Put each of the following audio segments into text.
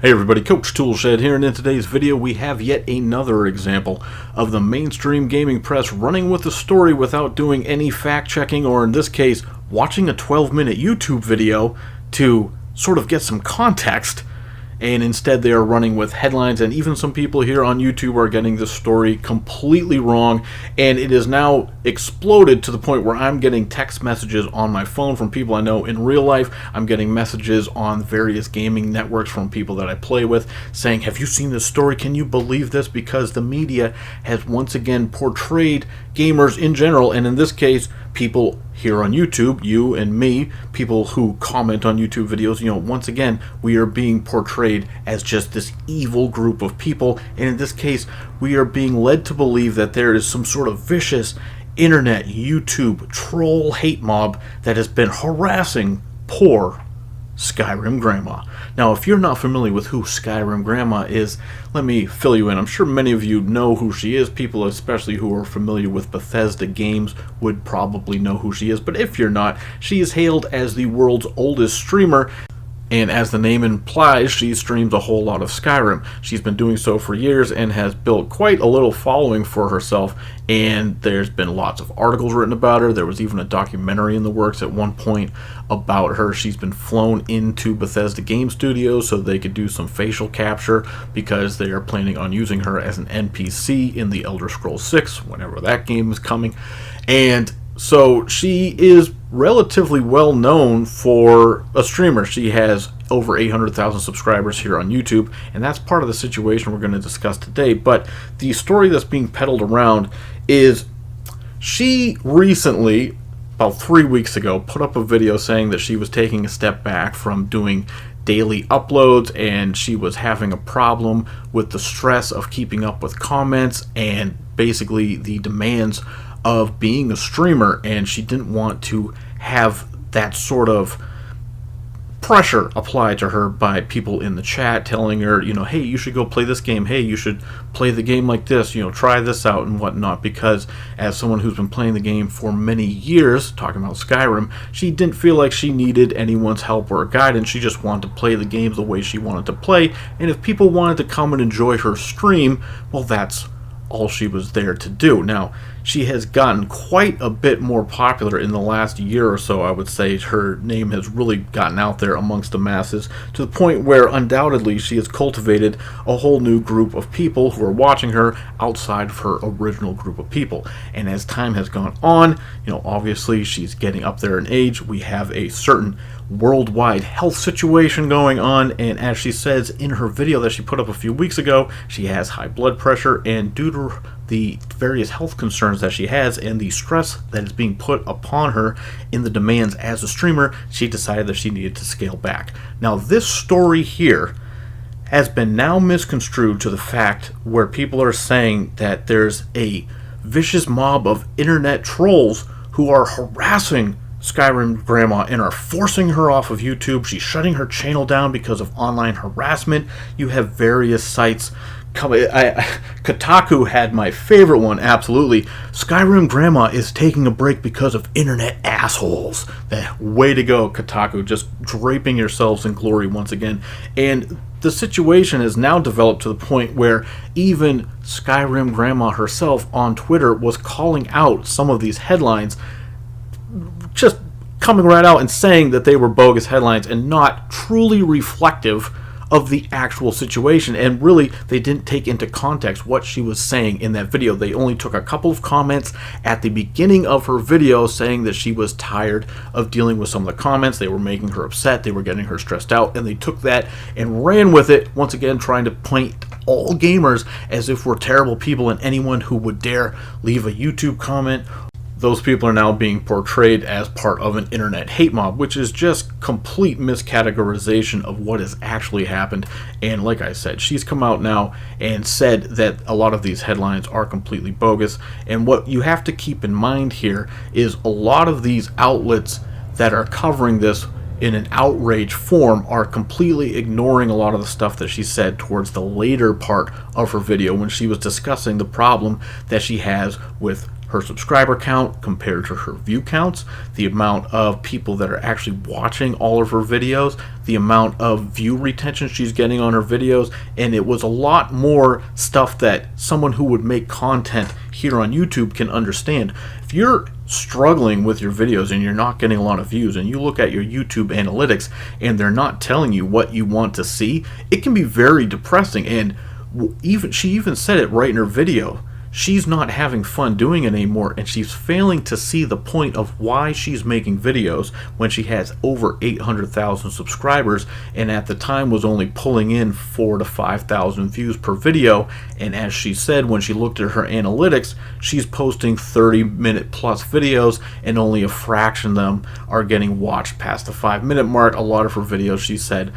Hey everybody, Coach Toolshed here, and in today's video we have yet another example of the mainstream gaming press running with the story without doing any fact-checking, or in this case, watching a 12-minute YouTube video to sort of get some context, and instead they are running with headlines, and even some people here on YouTube are getting this story completely wrong, and it is now exploded to the point where I'm getting text messages on my phone from people I know in real life. I'm getting messages on various gaming networks from people that I play with saying, have you seen this story? Can you believe this? Because the media has once again portrayed gamers in general, and in this case, people here on YouTube, you and me, people who comment on YouTube videos, once again, we are being portrayed as just this evil group of people, and in this case, we are being led to believe that there is some sort of vicious internet, YouTube, troll hate mob that has been harassing poor Skyrim Grandma. Now, if you're not familiar with who Skyrim Grandma is, let me fill you in. I'm sure many of you know who she is. People especially who are familiar with Bethesda games would probably know who she is. But if you're not, she is hailed as the world's oldest streamer. And as the name implies, she streams a whole lot of Skyrim. She's been doing so for years and has built quite a little following for herself. And there's been lots of articles written about her. There was even a documentary in the works at one point about her. She's been flown into Bethesda Game Studios so they could do some facial capture because they are planning on using her as an NPC in the Elder Scrolls 6, whenever that game is coming. And so she is relatively well known for a streamer. She has over 800,000 subscribers here on YouTube, and that's part of the situation we're going to discuss today. But the story that's being peddled around is she recently, about 3 weeks ago, put up a video saying that she was taking a step back from doing daily uploads, and she was having a problem with the stress of keeping up with comments and basically the demands of being a streamer, and she didn't want to have that sort of pressure applied to her by people in the chat telling her, hey, you should go play this game, hey, you should play the game like this, try this out and whatnot, because as someone who's been playing the game for many years, talking about Skyrim, she didn't feel like she needed anyone's help or guidance. She just wanted to play the game the way she wanted to play, and if people wanted to come and enjoy her stream, well, that's all she was there to do. Now, she has gotten quite a bit more popular in the last year or so. I would say her name has really gotten out there amongst the masses to the point where undoubtedly she has cultivated a whole new group of people who are watching her outside of her original group of people. And as time has gone on, obviously she's getting up there in age. We have a certain worldwide health situation going on, and as she says in her video that she put up a few weeks ago, she has high blood pressure, and due to the various health concerns that she has and the stress that is being put upon her in the demands as a streamer, she decided that she needed to scale back. Now, this story here has been now misconstrued to the fact where people are saying that there's a vicious mob of internet trolls who are harassing Skyrim Grandma and are forcing her off of YouTube. She's shutting her channel down because of online harassment. You have various sites coming. Kotaku had my favorite one, absolutely. Skyrim Grandma is taking a break because of internet assholes. Way to go, Kotaku, just draping yourselves in glory once again. And the situation has now developed to the point where even Skyrim Grandma herself on Twitter was calling out some of these headlines, just coming right out and saying that they were bogus headlines and not truly reflective of the actual situation. And really, they didn't take into context what she was saying in that video. They only took a couple of comments at the beginning of her video saying that she was tired of dealing with some of the comments. They were making her upset, they were getting her stressed out, and they took that and ran with it, once again trying to paint all gamers as if we're terrible people, and anyone who would dare leave a YouTube comment, those people are now being portrayed as part of an internet hate mob, which is just complete miscategorization of what has actually happened. And like I said, she's come out now and said that a lot of these headlines are completely bogus. And what you have to keep in mind here is a lot of these outlets that are covering this in an outrage form are completely ignoring a lot of the stuff that she said towards the later part of her video when she was discussing the problem that she has with her subscriber count compared to her view counts, the amount of people that are actually watching all of her videos, the amount of view retention she's getting on her videos, and it was a lot more stuff that someone who would make content here on YouTube can understand. If you're struggling with your videos and you're not getting a lot of views, and you look at your YouTube analytics and they're not telling you what you want to see, it can be very depressing. And she even said it right in her video. She's not having fun doing it anymore, and she's failing to see the point of why she's making videos when she has over 800,000 subscribers, and at the time was only pulling in 4,000 to 5,000 views per video. And as she said, when she looked at her analytics, she's posting 30-minute plus videos, and only a fraction of them are getting watched past the 5-minute mark. A lot of her videos, she said,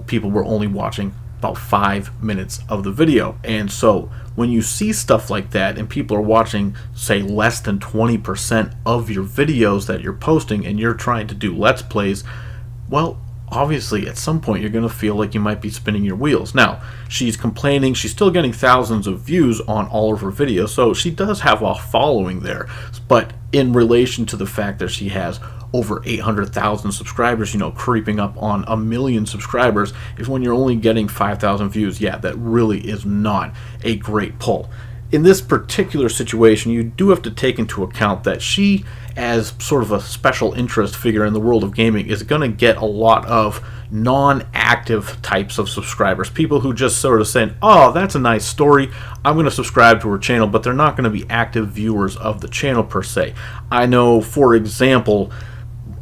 people were only watching about 5 minutes of the video. And so when you see stuff like that and people are watching, say, less than 20% of your videos that you're posting, and you're trying to do let's plays, well, obviously at some point you're going to feel like you might be spinning your wheels. Now, she's complaining she's still getting thousands of views on all of her videos, so she does have a following there. But in relation to the fact that she has over 800,000 subscribers, creeping up on 1 million subscribers, is when you're only getting 5,000 views. Yeah, that really is not a great pull. In this particular situation, you do have to take into account that she, as sort of a special interest figure in the world of gaming, is going to get a lot of non-active types of subscribers. People who just sort of saying, oh, that's a nice story, I'm going to subscribe to her channel, but they're not going to be active viewers of the channel per se. I know, for example,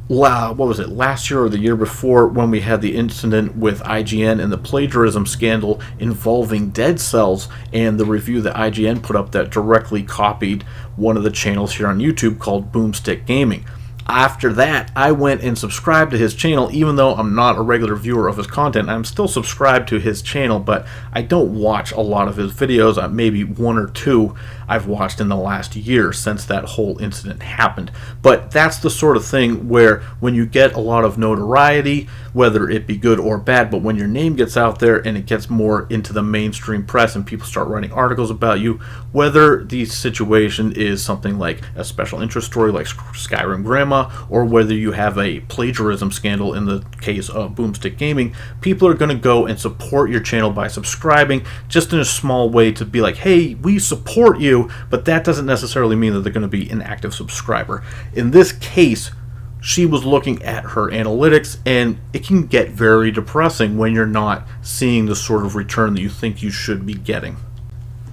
what was it, last year or the year before, when we had the incident with IGN and the plagiarism scandal involving Dead Cells, and the review that IGN put up that directly copied one of the channels here on YouTube called Boomstick Gaming. After that, I went and subscribed to his channel. Even though I'm not a regular viewer of his content, I'm still subscribed to his channel, but I don't watch a lot of his videos. Maybe 1 or 2 I've watched in the last year since that whole incident happened. But that's the sort of thing where when you get a lot of notoriety, whether it be good or bad, but when your name gets out there and it gets more into the mainstream press and people start writing articles about you, whether the situation is something like a special interest story like Skyrim Grandma, or whether you have a plagiarism scandal in the case of Boomstick Gaming, people are going to go and support your channel by subscribing, just in a small way to be like, hey, we support you, but that doesn't necessarily mean that they're going to be an active subscriber. In this case, she was looking at her analytics, and it can get very depressing when you're not seeing the sort of return that you think you should be getting.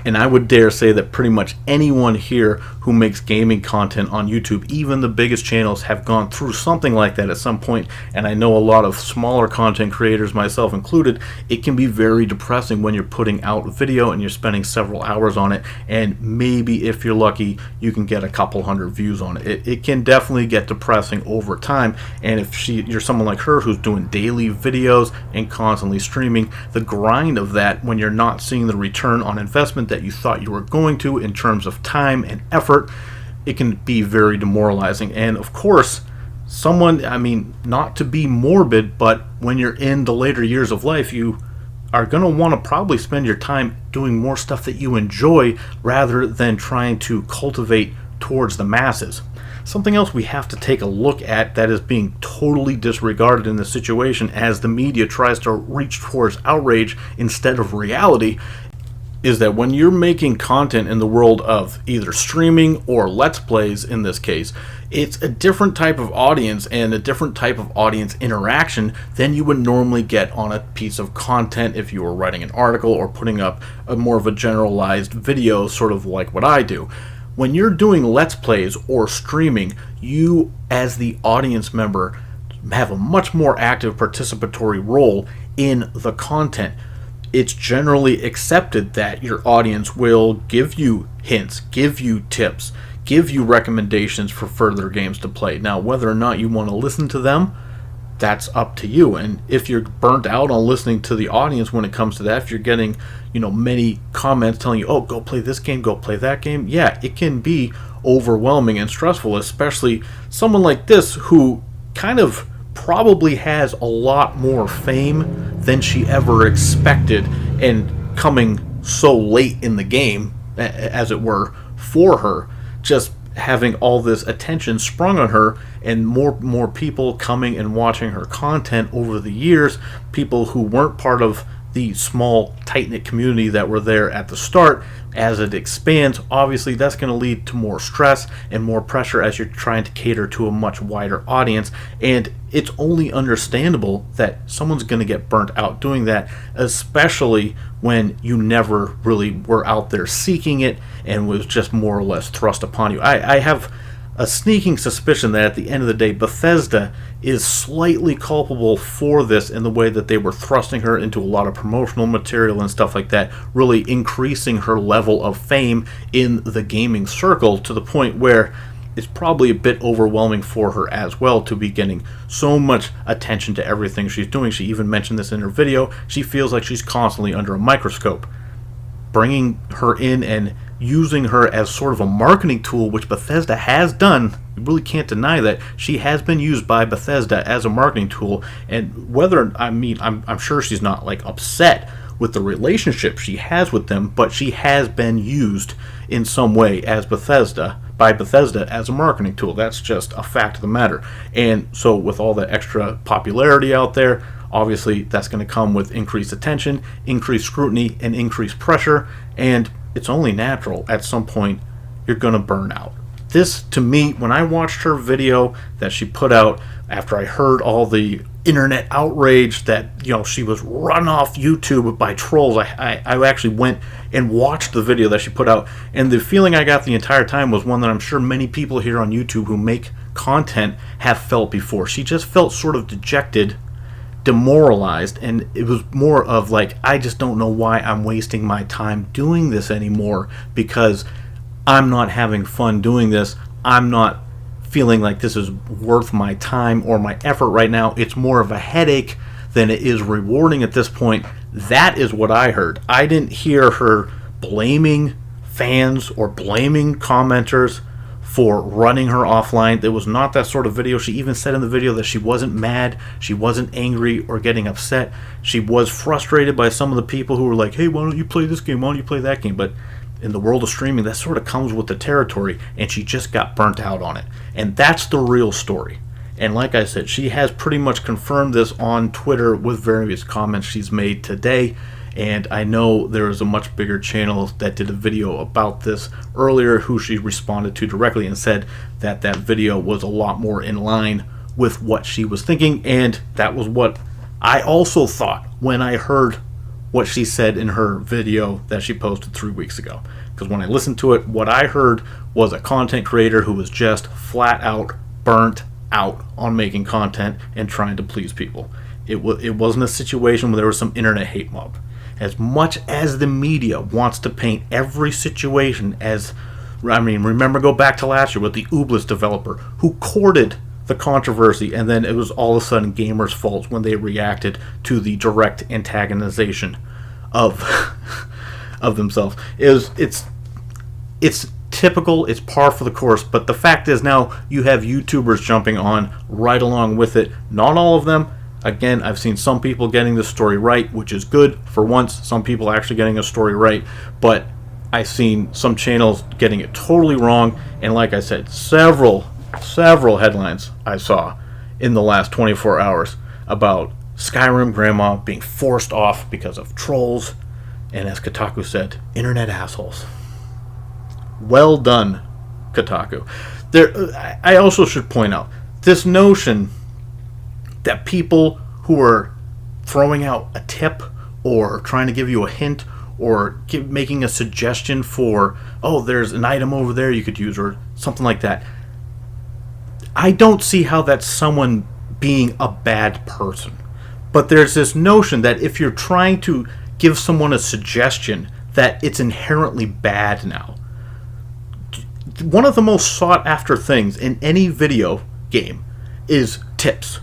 And I would dare say that pretty much anyone here who makes gaming content on YouTube, even the biggest channels, have gone through something like that at some point. And I know a lot of smaller content creators, myself included, it can be very depressing when you're putting out a video and you're spending several hours on it, and maybe if you're lucky you can get a couple hundred views on it. It can definitely get depressing over time. And if you're someone like her who's doing daily videos and constantly streaming, the grind of that, when you're not seeing the return on investment that you thought you were going to in terms of time and effort, it can be very demoralizing. And of course, not to be morbid, but when you're in the later years of life, you are going to want to probably spend your time doing more stuff that you enjoy rather than trying to cultivate towards the masses. Something else we have to take a look at that is being totally disregarded in this situation as the media tries to reach towards outrage instead of reality is that when you're making content in the world of either streaming or let's plays in this case, it's a different type of audience and a different type of audience interaction than you would normally get on a piece of content if you were writing an article or putting up a more of a generalized video, sort of like what I do. When you're doing let's plays or streaming, you as the audience member have a much more active participatory role in the content. It's generally accepted that your audience will give you hints, give you tips, give you recommendations for further games to play. Now, whether or not you want to listen to them, that's up to you. And if you're burnt out on listening to the audience when it comes to that, if you're getting, many comments telling you, oh, go play this game, go play that game, yeah, it can be overwhelming and stressful, especially someone like this who kind of probably has a lot more fame than she ever expected, and coming so late in the game, as it were, for her, just having all this attention sprung on her, and more people coming and watching her content over the years, people who weren't part of the small tight-knit community that were there at the start. As it expands, obviously that's going to lead to more stress and more pressure as you're trying to cater to a much wider audience, and it's only understandable that someone's going to get burnt out doing that, especially when you never really were out there seeking it and was just more or less thrust upon you. I have a sneaking suspicion that at the end of the day, Bethesda is slightly culpable for this in the way that they were thrusting her into a lot of promotional material and stuff like that, really increasing her level of fame in the gaming circle to the point where it's probably a bit overwhelming for her as well to be getting so much attention to everything she's doing. She even mentioned this in her video. She feels like she's constantly under a microscope. Bringing her in and using her as sort of a marketing tool, which Bethesda has done. You really can't deny that she has been used by Bethesda as a marketing tool. And whether, I'm sure she's not like upset with the relationship she has with them, but she has been used in some way as by Bethesda as a marketing tool. That's just a fact of the matter. And so with all the extra popularity out there, obviously that's going to come with increased attention, increased scrutiny, and increased pressure, and it's only natural at some point you're going to burn out. This, to me, when I watched her video that she put out after I heard all the internet outrage that, she was run off YouTube by trolls, I actually went and watched the video that she put out, and the feeling I got the entire time was one that I'm sure many people here on YouTube who make content have felt before. She just felt sort of dejected, demoralized, and it was more of like, I just don't know why I'm wasting my time doing this anymore, because I'm not having fun doing this. I'm not feeling like this is worth my time or my effort right now. It's more of a headache than it is rewarding at this point. That is what I heard. I didn't hear her blaming fans or blaming commenters for running her offline. It was not that sort of video. She even said in the video that she wasn't mad, she wasn't angry or getting upset. She was frustrated by some of the people who were like, hey, why don't you play this game? Why don't you play that game? But in the world of streaming, that sort of comes with the territory, and she just got burnt out on it. And that's the real story. And like I said, she has pretty much confirmed this on Twitter with various comments she's made today. And I know there is a much bigger channel that did a video about this earlier, who she responded to directly and said that that video was a lot more in line with what she was thinking. And that was what I also thought when I heard what she said in her video that she posted 3 weeks ago. Because when I listened to it, what I heard was a content creator who was just flat out burnt out on making content and trying to please people. It wasn't a situation where there was some internet hate mob. As much as the media wants to paint every situation as, remember, go back to last year with the Oublist developer who courted the controversy, and then it was all of a sudden gamers' faults when they reacted to the direct antagonization of of themselves. It's typical, it's par for the course, but the fact is now you have YouTubers jumping on right along with it. Not all of them. Again, I've seen some people getting the story right, which is good for once. Some people actually getting a story right, but I've seen some channels getting it totally wrong. And like I said, several headlines I saw in the last 24 hours about Skyrim Grandma being forced off because of trolls, and as Kotaku said, internet assholes. Well done, Kotaku. I also should point out this notion that people who are throwing out a tip or trying to give you a hint or making a suggestion for, oh, there's an item over there you could use or something like that, I don't see how that's someone being a bad person. But there's this notion that if you're trying to give someone a suggestion, that it's inherently bad now. One of the most sought after things in any video game is tips.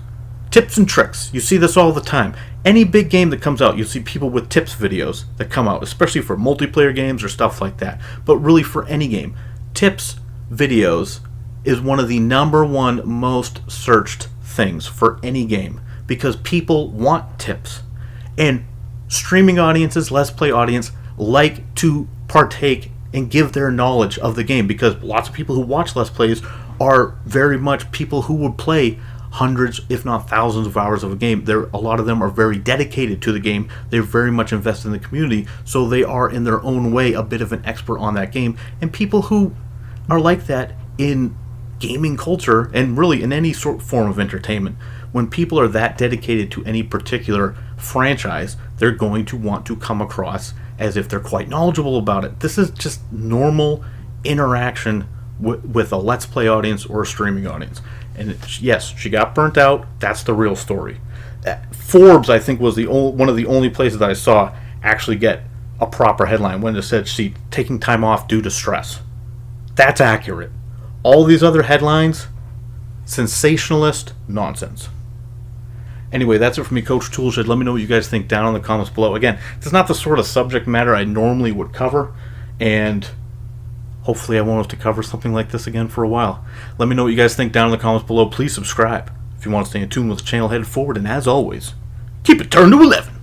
Tips and tricks. You see this all the time. Any big game that comes out, you see people with tips videos that come out, especially for multiplayer games or stuff like that. But really for any game, tips videos is one of the #1 most searched things for any game, because people want tips. And streaming audiences, Let's Play audience, like to partake and give their knowledge of the game, because lots of people who watch Let's Plays are very much people who would play hundreds, if not thousands of hours of a game. A lot of them are very dedicated to the game. They're very much invested in the community, so they are in their own way a bit of an expert on that game. And people who are like that in gaming culture, and really in any sort of form of entertainment, when people are that dedicated to any particular franchise, they're going to want to come across as if they're quite knowledgeable about it. This is just normal interaction with a Let's Play audience or a streaming audience. And yes, she got burnt out. That's the real story. Forbes, I think, was one of the only places that I saw actually get a proper headline when it said she taking time off due to stress. That's accurate. All these other headlines, sensationalist nonsense. Anyway, that's it for me, Coach Toolshed. Let me know what you guys think down in the comments below. Again, this is not the sort of subject matter I normally would cover, and hopefully I won't have to cover something like this again for a while. Let me know what you guys think down in the comments below. Please subscribe if you want to stay in tune with the channel headed forward, and as always, keep it turned to 11.